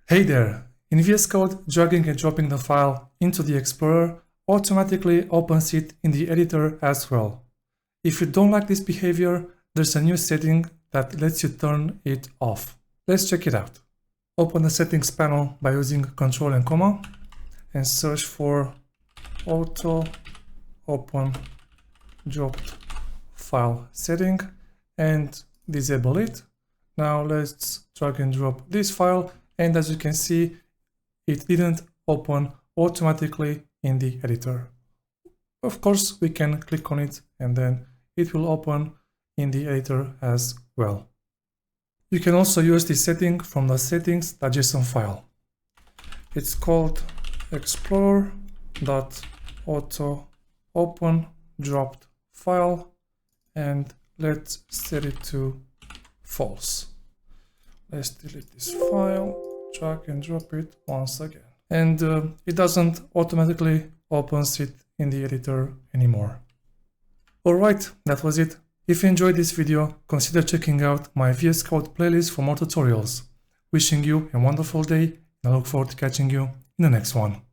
Hey there! In VS Code, dragging and dropping the file into the Explorer automatically opens it in the editor as well. If you don't like this behavior, there's a new setting that lets you turn it off. Let's check it out. Open the settings panel by using Ctrl and comma and search for auto open dropped file setting and disable it. Now let's drag and drop this file, and as you can see, it didn't open automatically in the editor. Of course, we can click on it and then it will open in the editor as well. You can also use this setting from the settings.json file. It's called explorer.auto-open-dropped-file, and let's set it to false. Let's delete this file, drag and drop it once again. And it doesn't automatically opens it in the editor anymore. Alright, that was it. If you enjoyed this video, consider checking out my VS Code playlist for more tutorials. Wishing you a wonderful day, and I look forward to catching you in the next one.